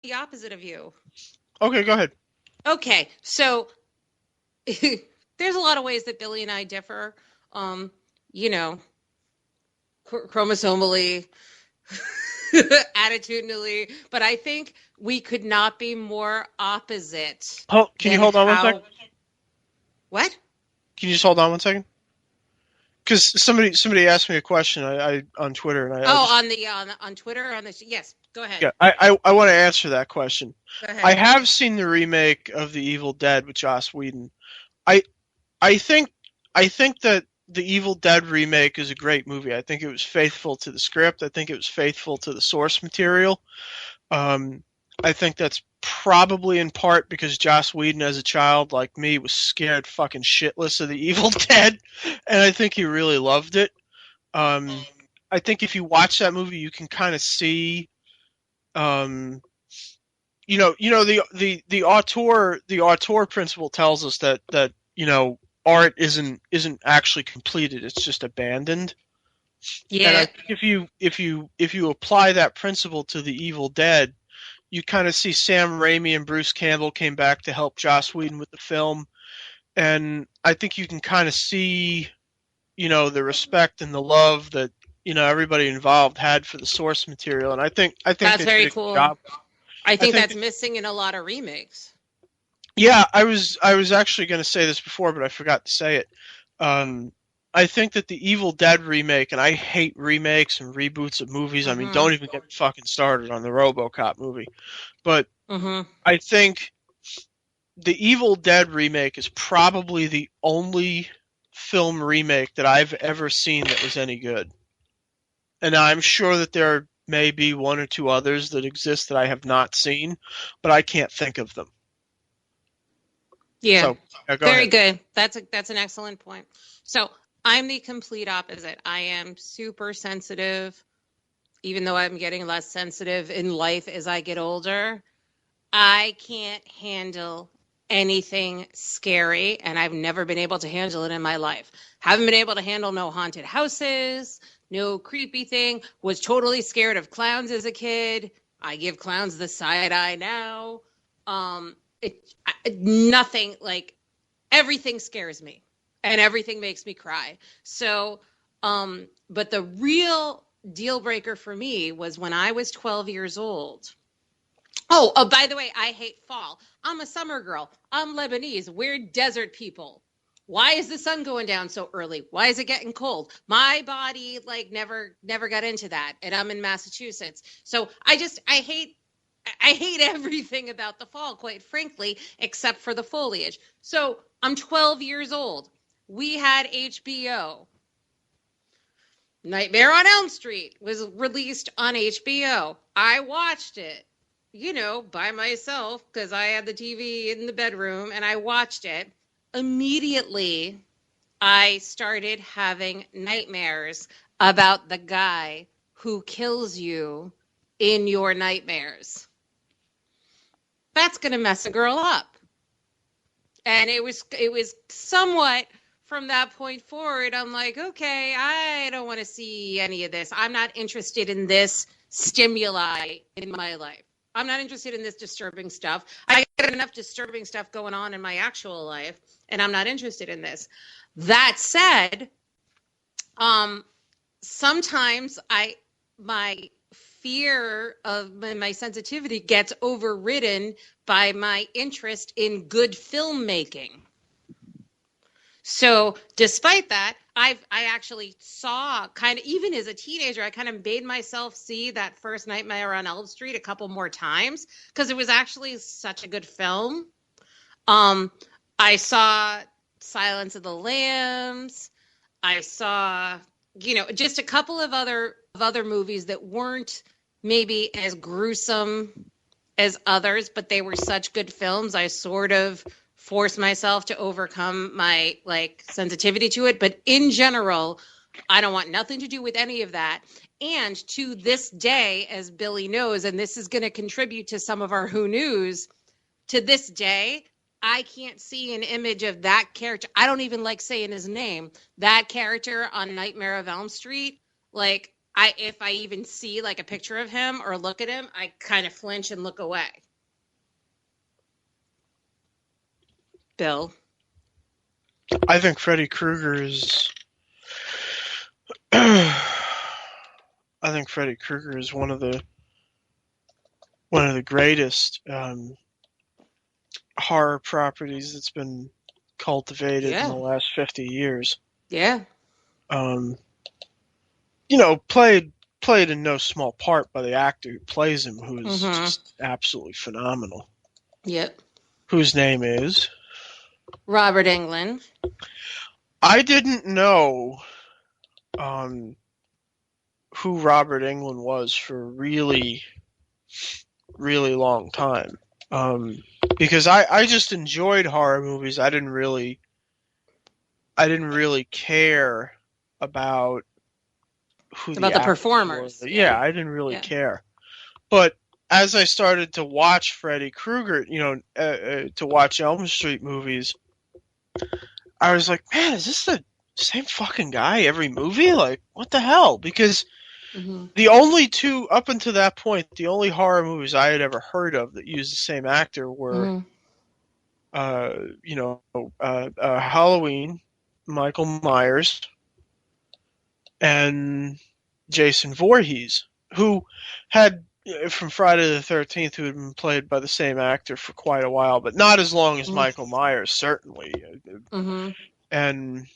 the opposite of you. Okay, go ahead. Okay, so there's a lot of ways that Billy and I differ. Um, you know, chromosomally, attitudinally, but I think we could not be more opposite Can you than hold on one second? how. What? Can you just hold on one second? Because somebody asked me a question I on Twitter, and I Oh, just on Twitter on this. Yes, go ahead. yeah I want to answer that question. Go I ahead. have seen the remake of The Evil Dead with Joss Whedon. I I think I think that the Evil Dead remake is a great movie. I think it was faithful to the script. I think it was faithful to the source material. Um, I think that's probably in part because Joss Whedon, as a child like me, was scared fucking shitless of the Evil Dead, and I think he really loved it. Um, I think if you watch that movie, you can kind of see, um, the auteur principle tells us that art isn't actually completed; it's just abandoned. And I Yeah, think if you apply that principle to the Evil Dead, you kind of see Sam Raimi and Bruce Campbell came back to help Joss Whedon with the film, and I think you can kind of see the respect and the love that everybody involved had for the source material, and I think that's they did very a good cool. job. I I think think that's that, missing in a lot of remakes. yeah, I was actually going to say this before, but I forgot to say it. Um, I think that the Evil Dead remake, and I hate remakes and reboots of movies. I mean, Mm-hmm. don't even get me fucking started on the RoboCop movie. But Mm-hmm. I think the Evil Dead remake is probably the only film remake that I've ever seen that was any good. And I'm sure that there may be one or two others that exist that I have not seen, but I can't think of them. Yeah, So, yeah, go very ahead. good. That's an excellent point. So I'm the complete opposite. I am super sensitive, even though I'm getting less sensitive in life as I get older. I can't handle anything scary, and I've never been able to handle it in my life. Haven't been able to handle no haunted houses, no creepy thing. Was totally scared of clowns as a kid. I give clowns the side eye now. Nothing like everything scares me, and everything makes me cry. So, but the real deal breaker for me was when I was 12 years old. Oh, by the way, I hate fall. I'm a summer girl. I'm Lebanese. We're desert people. Why is the sun going down so early? Why is it getting cold? My body like never got into that, and I'm in Massachusetts. So I hate everything about the fall, quite frankly, except for the foliage. So I'm 12 years old. We had HBO. Nightmare on Elm Street was released on HBO. I watched it, by myself because I had the TV in the bedroom and I watched it. Immediately, I started having nightmares about the guy who kills you in your nightmares. That's going to mess a girl up. And it was somewhat from that point forward. I'm like, okay, I don't want to see any of this. I'm not interested in this stimuli in my life. I'm not interested in this disturbing stuff. I got enough disturbing stuff going on in my actual life, and I'm not interested in this. That said, um, sometimes my fear of my sensitivity gets overridden by my interest in good filmmaking. So despite that, I actually saw, kind of, even as a teenager, I kind of made myself see that first Nightmare on Elm Street a couple more times because it was actually such a good film. Um, I saw Silence of the Lambs. I saw, just a couple of other movies that weren't maybe as gruesome as others, but they were such good films. I sort of forced myself to overcome my like sensitivity to it. But in general, I don't want nothing to do with any of that. And to this day, as Billy knows, and this is going to contribute to some of our Who News, to this day, I can't see an image of that character. I don't even like saying his name. That character on Nightmare of Elm Street. Like, if I even see like a picture of him or look at him, I kind of flinch and look away. Bill. I think Freddy Krueger is. I think Freddy Krueger is one of the greatest horror properties that's been cultivated in the last 50 years. Yeah. Played in no small part by the actor who plays him, who is just absolutely phenomenal. Yep. Whose name is? Robert Englund. I didn't know who Robert Englund was for a really, really long time. Because I just enjoyed horror movies. I didn't really care about who about the performers. Yeah, I didn't really care. But as I started to watch Freddy Krueger, to watch Elm Street movies, I was like, man, is this the same fucking guy every movie? Like, what the hell? Because the only two, up until that point, the only horror movies I had ever heard of that used the same actor were, Halloween, Michael Myers, and Jason Voorhees, who had, from Friday the 13th, who had been played by the same actor for quite a while, but not as long as Michael Myers, certainly. And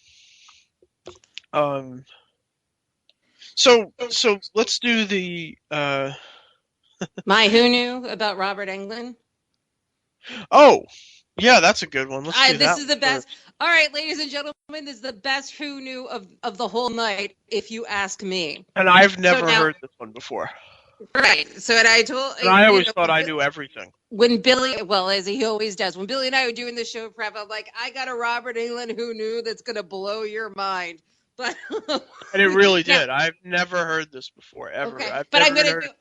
so let's do the My Who Knew about Robert Englund. Oh, yeah, that's a good one. Let's do that. This is the best. All right, ladies and gentlemen, this is the best Who Knew of the whole night, if you ask me. And I've never heard this one before. Right. So, and I always thought I knew everything. When Billy, well, as he always does, when Billy and I were doing the show prep, I'm like, I got a Robert Englund Who Knew that's going to blow your mind. But and it really did. I've never heard this before, ever. Okay. But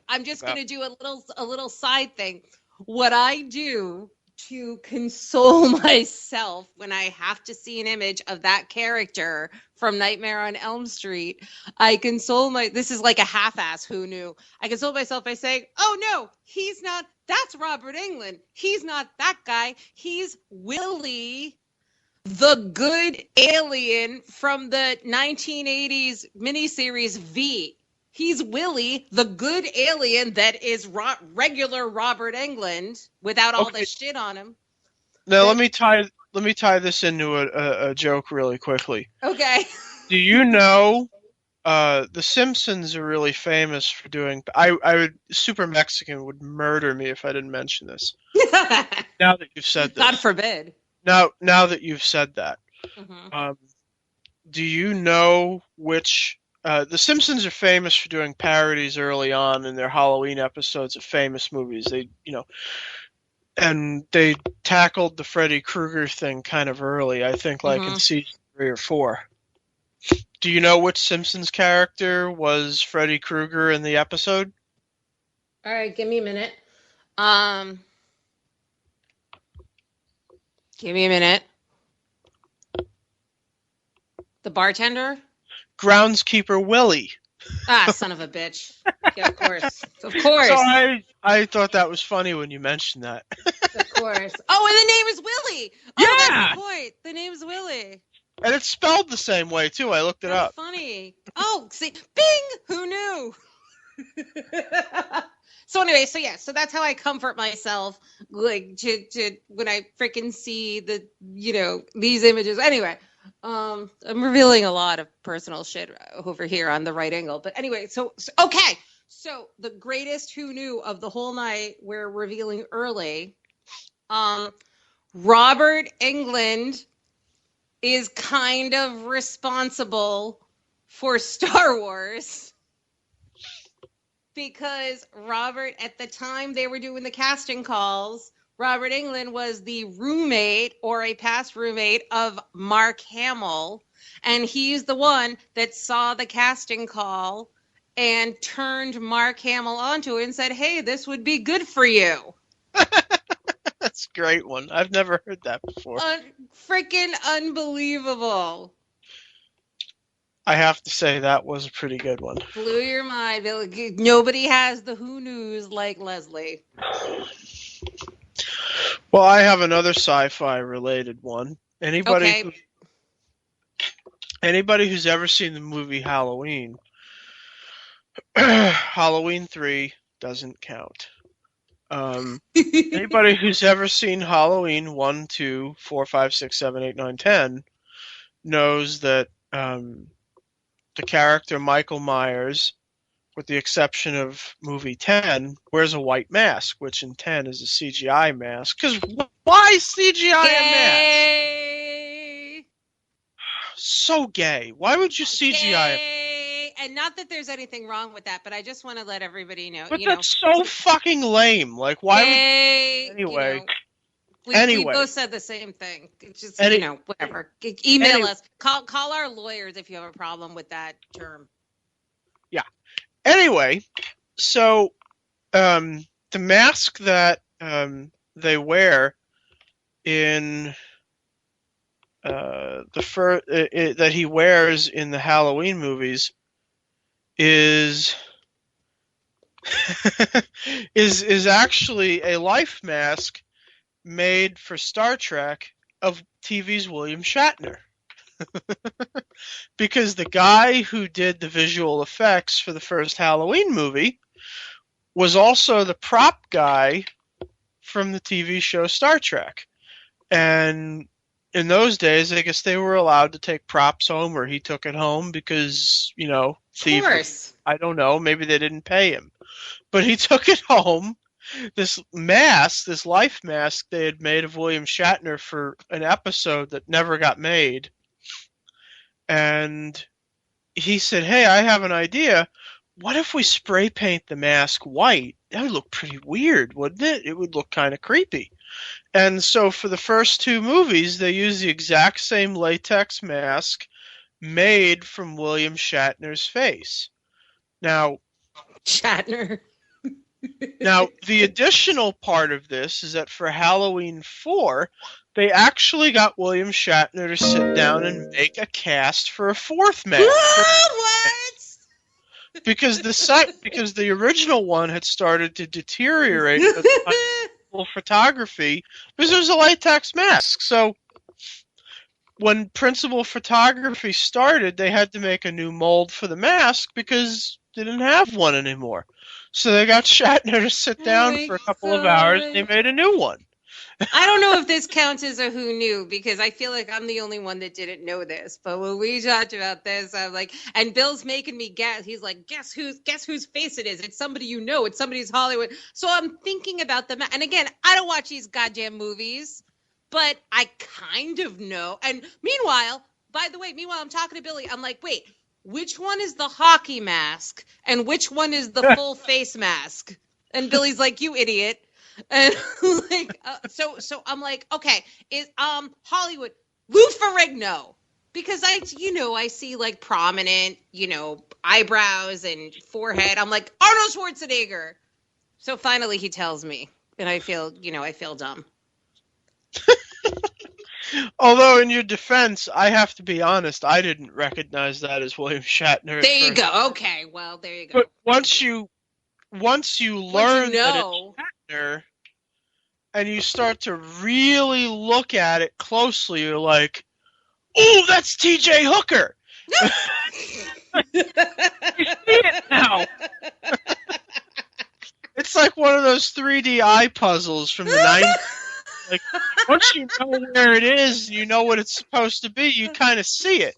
I'm just gonna do a little side thing. What I do to console myself when I have to see an image of that character from Nightmare on Elm Street, this is like a half-ass Who Knew. I console myself by saying, oh no, he's not, that's Robert Englund. He's not that guy. He's Willie, the good alien from the 1980s miniseries V. He's Willie, the good alien that is regular Robert Englund without all the shit on him. Now let me tie this into a joke really quickly. Okay. Do you know The Simpsons are really famous for doing? Super Mexican would murder me if I didn't mention this. Now that you've said this, God forbid. Now that you've said that, do you know which? The Simpsons are famous for doing parodies early on in their Halloween episodes of famous movies. And they tackled the Freddy Krueger thing kind of early. I think, like in season 3 or 4. Do you know which Simpsons character was Freddy Krueger in the episode? All right, give me a minute. Give me a minute. The bartender? Groundskeeper Willie. Ah, son of a bitch. Yeah, of course. Of course. So I thought that was funny when you mentioned that. Of course. Oh, and the name is Willie. Oh, that's the point. The name's Willie. And it's spelled the same way, too. I looked it up. Funny. Oh, see. Bing! Who knew? So anyway, so that's how I comfort myself, like, to when I freaking see these images. Anyway, I'm revealing a lot of personal shit over here on the right angle. But anyway, so okay. So the greatest Who Knew of the whole night, we're revealing early. Robert Englund is kind of responsible for Star Wars. Because Robert, at the time they were doing the casting calls, Robert Englund was the roommate or a past roommate of Mark Hamill. And he's the one that saw the casting call and turned Mark Hamill onto it and said, hey, this would be good for you. That's a great one. I've never heard that before. Freaking unbelievable. I have to say that was a pretty good one. Blew your mind. Nobody has the who news like Leslie. Well, I have another sci-fi related one. Anybody who's ever seen the movie Halloween, Halloween 3 doesn't count. Anybody who's ever seen Halloween 1, 2, 4, 5, 6, 7, 8, 9, 10 knows that the character Michael Myers, with the exception of movie 10, wears a white mask, which in 10 is a CGI mask. Because why CGI a mask? So gay. Why would you CGI a And not that there's anything wrong with that, but I just want to let everybody know. But that's so fucking lame. Like, why would... Anyway. We both said the same thing. It's just, whatever. Email us. Call our lawyers if you have a problem with that term. Yeah. Anyway, so the mask that they wear in that he wears in the Halloween movies is is actually a life mask made for Star Trek of TV's William Shatner. Because the guy who did the visual effects for the first Halloween movie was also the prop guy from the TV show Star Trek. And in those days, I guess they were allowed to take props home, or he took it home because, of course. I don't know, maybe they didn't pay him. But he took it home. This mask, this life mask they had made of William Shatner for an episode that never got made. And he said, hey, I have an idea. What if we spray paint the mask white? That would look pretty weird, wouldn't it? It would look kind of creepy. And so for the first two movies, they used the exact same latex mask made from William Shatner's face. Now, Shatner. Now, the additional part of this is that for Halloween 4, they actually got William Shatner to sit down and make a cast for a fourth mask. What? Because the original one had started to deteriorate with photography because it was a latex mask. So when principal photography started, they had to make a new mold for the mask because they didn't have one anymore. So they got Shatner to sit down for a couple of hours, and they made a new one. I don't know if this counts as a who knew, because I feel like I'm the only one that didn't know this. But when we talked about this, I'm like, and Bill's making me guess. He's like, guess whose face it is? It's somebody you know. It's somebody's Hollywood. So I'm thinking about them. And again, I don't watch these goddamn movies, but I kind of know. And meanwhile, I'm talking to Billy. I'm like, wait. Which one is the hockey mask and which one is the full face mask? And Billy's like, you idiot. And like, so I'm like, okay, is Hollywood Lou Ferrigno, because I see like prominent, eyebrows and forehead. I'm like, Arnold Schwarzenegger. So finally he tells me, and I feel dumb. Although, in your defense, I have to be honest, I didn't recognize that as William Shatner. There you go. Okay, well, there you go. But once you learn that it's Shatner, and you start to really look at it closely, you're like, "Oh, that's T.J. Hooker." You see it now. It's like one of those 3D eye puzzles from the 90s. Like, once you know where it is, you know what it's supposed to be, you kind of see it.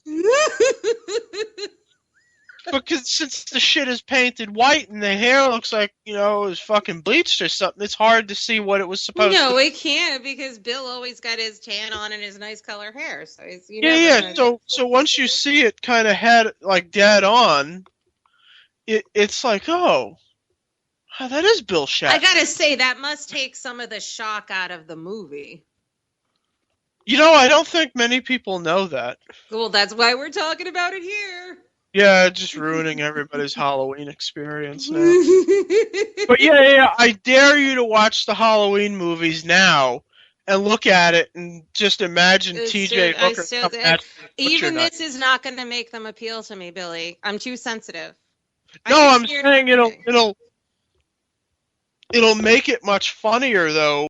Because since the shit is painted white and the hair looks like, it was fucking bleached or something, it's hard to see what it was supposed to be. No, it can't, because Bill always got his tan on and his nice color hair. So So once you see it kind of dead on, it's like, oh, that is Bill Shatner. I gotta say, that must take some of the shock out of the movie. I don't think many people know that. Well, that's why we're talking about it here. Yeah, just ruining everybody's Halloween experience now. But yeah, I dare you to watch the Halloween movies now and look at it and just imagine It's T.J. just, I Hooker still, coming at you with a butcher even knife. this is not going to make them appeal to me, Billy. I'm too sensitive. No, get I'm scared of saying everything. it'll make it much funnier though